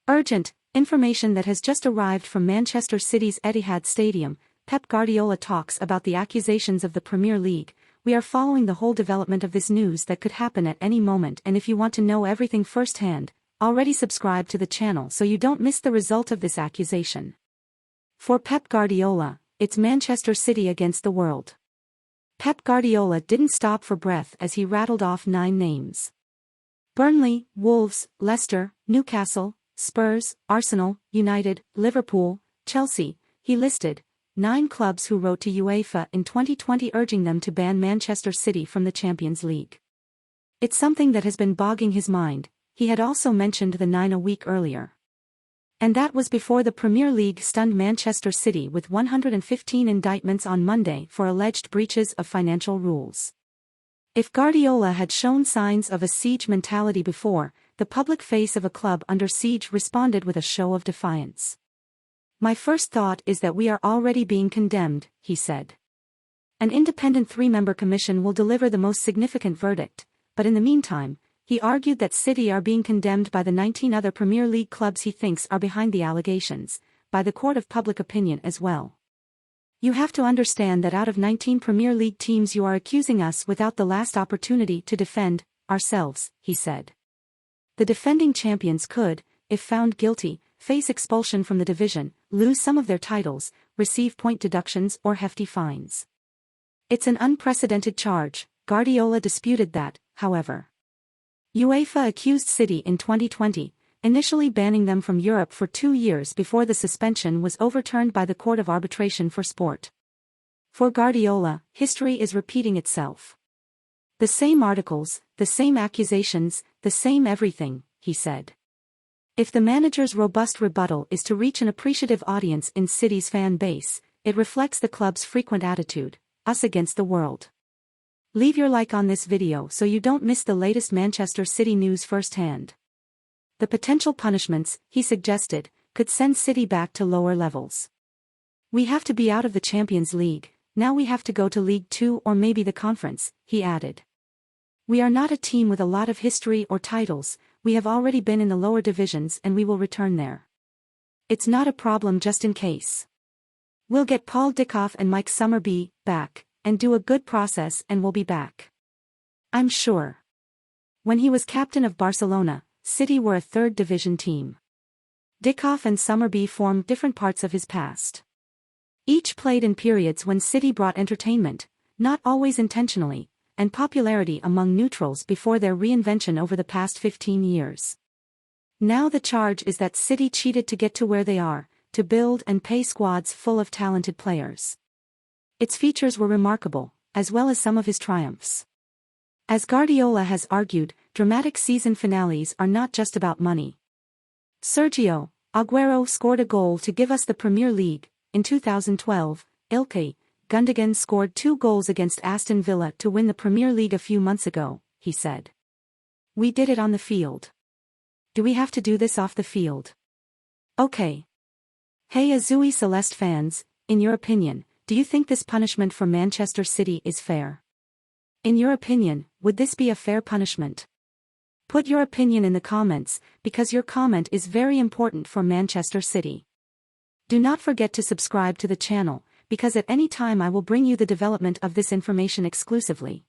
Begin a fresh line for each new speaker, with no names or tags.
Urgent information that has just arrived from Manchester City's Etihad Stadium. Pep Guardiola talks about the accusations of the Premier League. We are following the whole development of this news that could happen at any moment, and if you want to know everything firsthand, already subscribe to the channel so you don't miss the result of this accusation. For Pep Guardiola, it's Manchester City against the world. Pep Guardiola didn't stop for breath as he rattled off 9 names. Burnley, Wolves, Leicester, Newcastle, Spurs, Arsenal, United, Liverpool, Chelsea. He listed 9 clubs who wrote to UEFA in 2020 urging them to ban Manchester City from the Champions League. It's something that has been bogging his mind. He had also mentioned the 9 a week earlier. And that was before the Premier League stunned Manchester City with 115 indictments on Monday for alleged breaches of financial rules. If Guardiola had shown signs of a siege mentality before, the public face of a club under siege responded with a show of defiance. "My first thought is that we are already being condemned," he said. An independent 3-member commission will deliver the most significant verdict, but in the meantime, he argued that City are being condemned by the 19 other Premier League clubs he thinks are behind the allegations, by the court of public opinion as well. "You have to understand that out of 19 Premier League teams you are accusing us without the last opportunity to defend ourselves," he said. The defending champions could, if found guilty, face expulsion from the division, lose some of their titles, receive point deductions or hefty fines. It's an unprecedented charge. Guardiola disputed that, however. UEFA accused City in 2020, initially banning them from Europe for 2 years before the suspension was overturned by the Court of Arbitration for Sport. For Guardiola, history is repeating itself. "The same articles, the same accusations, the same everything," he said. If the manager's robust rebuttal is to reach an appreciative audience in City's fan base, it reflects the club's frequent attitude, us against the world. Leave your like on this video so you don't miss the latest Manchester City news firsthand. The potential punishments, he suggested, could send City back to lower levels. "We have to be out of the Champions League, now we have to go to League 2 or maybe the Conference," he added. "We are not a team with a lot of history or titles, we have already been in the lower divisions and we will return there. It's not a problem just in case. We'll get Paul Dickov and Mike Summerbee back, and do a good process and we'll be back. I'm sure." When he was captain of Barcelona, City were a 3rd division team. Dickov and Summerbee formed different parts of his past. Each played in periods when City brought entertainment, not always intentionally, and popularity among neutrals before their reinvention over the past 15 years. Now the charge is that City cheated to get to where they are, to build and pay squads full of talented players. Its features were remarkable, as well as some of his triumphs. As Guardiola has argued, dramatic season finales are not just about money. Sergio Aguero scored a goal to give us the Premier League. In 2012, Ilkay Gundogan scored 2 goals against Aston Villa to win the Premier League a few months ago, he said. "We did it on the field. Do we have to do this off the field? Okay." Hey Azui Celeste fans, in your opinion, do you think this punishment for Manchester City is fair? In your opinion, would this be a fair punishment? Put your opinion in the comments, because your comment is very important for Manchester City. Do not forget to subscribe to the channel, because at any time I will bring you the development of this information exclusively.